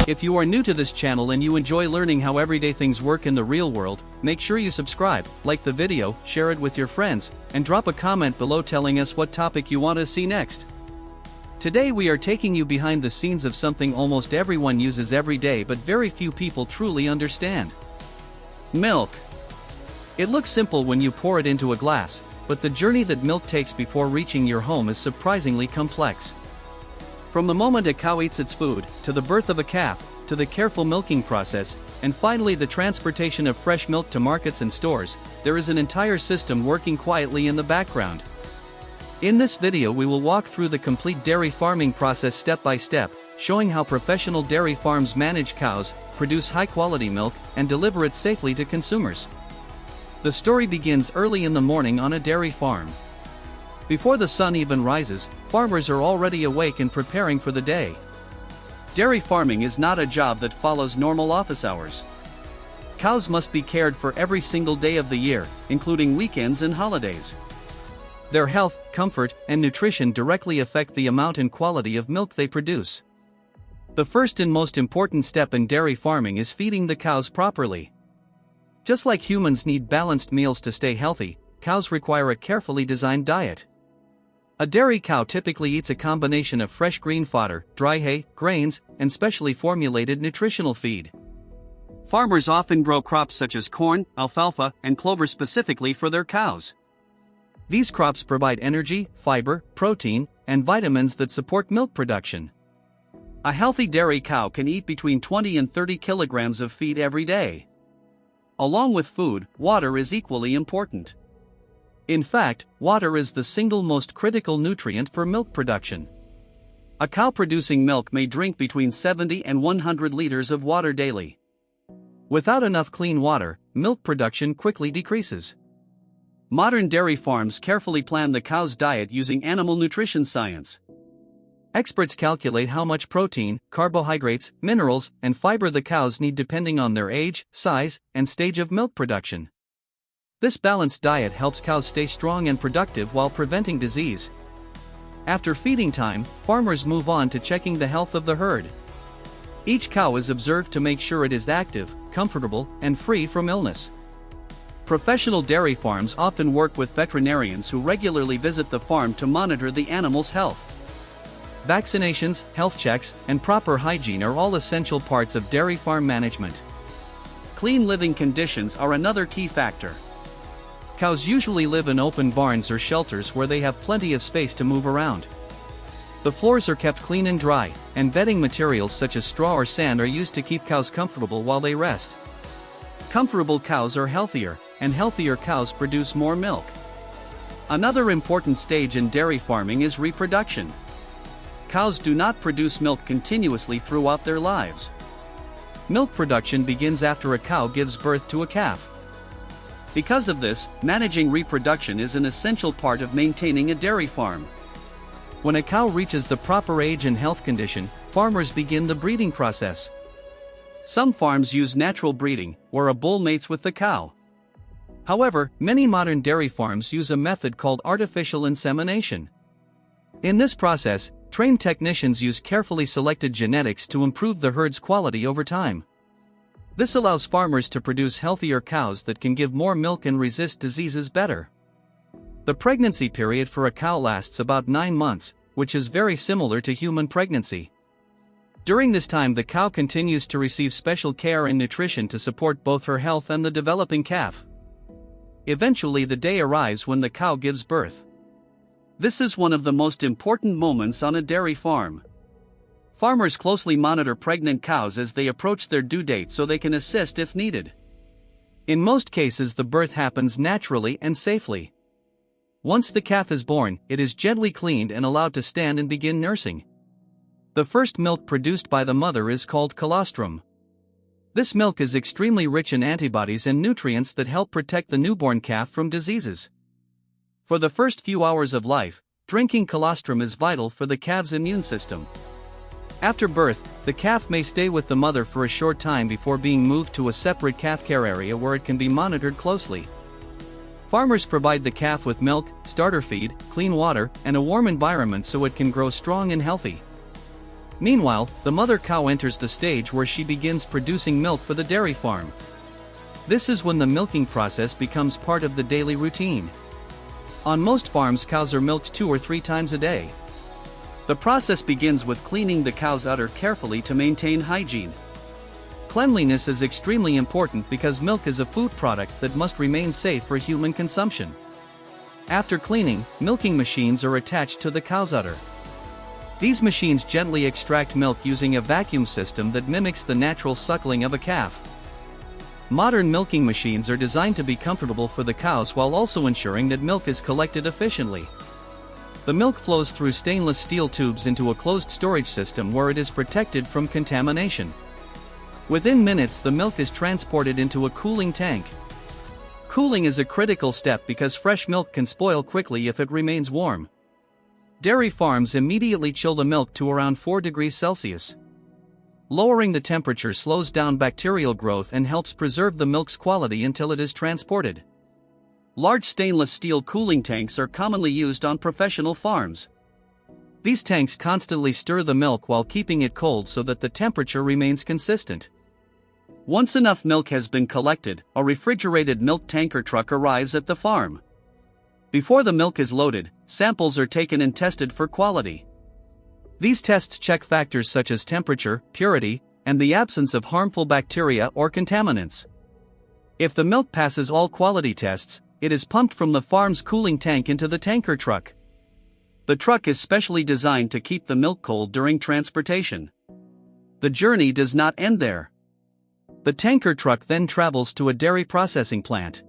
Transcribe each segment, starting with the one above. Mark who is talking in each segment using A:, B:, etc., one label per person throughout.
A: If you are new to this channel and you enjoy learning how everyday things work in the real world, make sure you subscribe, like the video, share it with your friends, and drop a comment below telling us what topic you want to see next. Today we are taking you behind the scenes of something almost everyone uses every day but very few people truly understand. Milk. It looks simple when you pour it into a glass, but the journey that milk takes before reaching your home is surprisingly complex. From the moment a cow eats its food, to the birth of a calf, to the careful milking process, and finally the transportation of fresh milk to markets and stores, there is an entire system working quietly in the background. In this video we will walk through the complete dairy farming process step by step, showing how professional dairy farms manage cows, produce high-quality milk, and deliver it safely to consumers. The story begins early in the morning on a dairy farm. Before the sun even rises, farmers are already awake and preparing for the day. Dairy farming is not a job that follows normal office hours. Cows must be cared for every single day of the year, including weekends and holidays. Their health, comfort, and nutrition directly affect the amount and quality of milk they produce. The first and most important step in dairy farming is feeding the cows properly. Just like humans need balanced meals to stay healthy, cows require a carefully designed diet. A dairy cow typically eats a combination of fresh green fodder, dry hay, grains, and specially formulated nutritional feed. Farmers often grow crops such as corn, alfalfa, and clover specifically for their cows. These crops provide energy, fiber, protein, and vitamins that support milk production. A healthy dairy cow can eat between 20 and 30 kilograms of feed every day. Along with food, water is equally important. In fact, water is the single most critical nutrient for milk production. A cow producing milk may drink between 70 and 100 liters of water daily. Without enough clean water, milk production quickly decreases. Modern dairy farms carefully plan the cow's diet using animal nutrition science. Experts calculate how much protein, carbohydrates, minerals, and fiber the cows need depending on their age, size, and stage of milk production. This balanced diet helps cows stay strong and productive while preventing disease. After feeding time, farmers move on to checking the health of the herd. Each cow is observed to make sure it is active, comfortable, and free from illness. Professional dairy farms often work with veterinarians who regularly visit the farm to monitor the animal's health. Vaccinations, health checks, and proper hygiene are all essential parts of dairy farm management. Clean living conditions are another key factor. Cows usually live in open barns or shelters where they have plenty of space to move around. The floors are kept clean and dry, and bedding materials such as straw or sand are used to keep cows comfortable while they rest. Comfortable cows are healthier, and healthier cows produce more milk. Another important stage in dairy farming is reproduction. Cows do not produce milk continuously throughout their lives. Milk production begins after a cow gives birth to a calf. Because of this, managing reproduction is an essential part of maintaining a dairy farm. When a cow reaches the proper age and health condition, farmers begin the breeding process. Some farms use natural breeding, where a bull mates with the cow. However, many modern dairy farms use a method called artificial insemination. In this process, trained technicians use carefully selected genetics to improve the herd's quality over time. This allows farmers to produce healthier cows that can give more milk and resist diseases better. The pregnancy period for a cow lasts about 9 months, which is very similar to human pregnancy. During this time the cow continues to receive special care and nutrition to support both her health and the developing calf. Eventually the day arrives when the cow gives birth. This is one of the most important moments on a dairy farm. Farmers closely monitor pregnant cows as they approach their due date so they can assist if needed. In most cases the birth happens naturally and safely. Once the calf is born, it is gently cleaned and allowed to stand and begin nursing. The first milk produced by the mother is called colostrum. This milk is extremely rich in antibodies and nutrients that help protect the newborn calf from diseases. For the first few hours of life, drinking colostrum is vital for the calf's immune system. After birth, the calf may stay with the mother for a short time before being moved to a separate calf care area where it can be monitored closely. Farmers provide the calf with milk, starter feed, clean water, and a warm environment so it can grow strong and healthy. Meanwhile, the mother cow enters the stage where she begins producing milk for the dairy farm. This is when the milking process becomes part of the daily routine. On most farms, cows are milked 2 or 3 times a day. The process begins with cleaning the cow's udder carefully to maintain hygiene. Cleanliness is extremely important because milk is a food product that must remain safe for human consumption. After cleaning, milking machines are attached to the cow's udder. These machines gently extract milk using a vacuum system that mimics the natural suckling of a calf. Modern milking machines are designed to be comfortable for the cows while also ensuring that milk is collected efficiently. The milk flows through stainless steel tubes into a closed storage system where it is protected from contamination. Within minutes, the milk is transported into a cooling tank. Cooling is a critical step because fresh milk can spoil quickly if it remains warm. Dairy farms immediately chill the milk to around 4 degrees Celsius. Lowering the temperature slows down bacterial growth and helps preserve the milk's quality until it is transported. Large stainless steel cooling tanks are commonly used on professional farms. These tanks constantly stir the milk while keeping it cold so that the temperature remains consistent. Once enough milk has been collected, a refrigerated milk tanker truck arrives at the farm. Before the milk is loaded, samples are taken and tested for quality. These tests check factors such as temperature, purity, and the absence of harmful bacteria or contaminants. If the milk passes all quality tests, it is pumped from the farm's cooling tank into the tanker truck. The truck is specially designed to keep the milk cold during transportation. The journey does not end there. The tanker truck then travels to a dairy processing plant.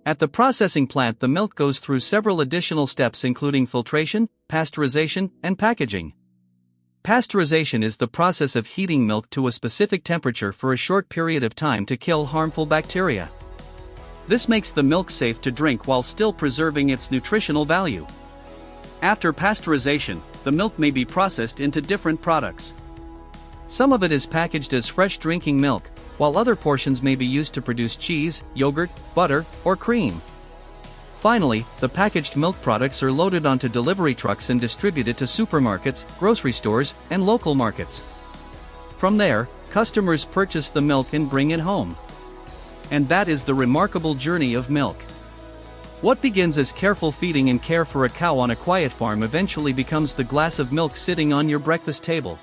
A: At the processing plant, the milk goes through several additional steps including filtration, pasteurization, and packaging. Pasteurization is the process of heating milk to a specific temperature for a short period of time to kill harmful bacteria. This makes the milk safe to drink while still preserving its nutritional value. After pasteurization, the milk may be processed into different products. Some of it is packaged as fresh drinking milk, while other portions may be used to produce cheese, yogurt, butter, or cream. Finally, the packaged milk products are loaded onto delivery trucks and distributed to supermarkets, grocery stores, and local markets. From there, customers purchase the milk and bring it home. And that is the remarkable journey of milk. What begins as careful feeding and care for a cow on a quiet farm eventually becomes the glass of milk sitting on your breakfast table.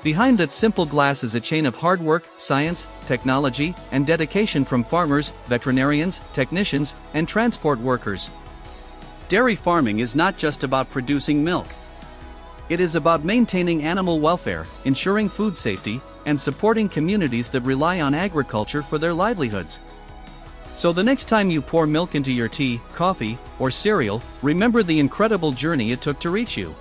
A: Behind that simple glass is a chain of hard work, science, technology, and dedication from farmers, veterinarians, technicians, and transport workers. Dairy farming is not just about producing milk. It is about maintaining animal welfare, ensuring food safety, and supporting communities that rely on agriculture for their livelihoods. So the next time you pour milk into your tea, coffee, or cereal, remember the incredible journey it took to reach you.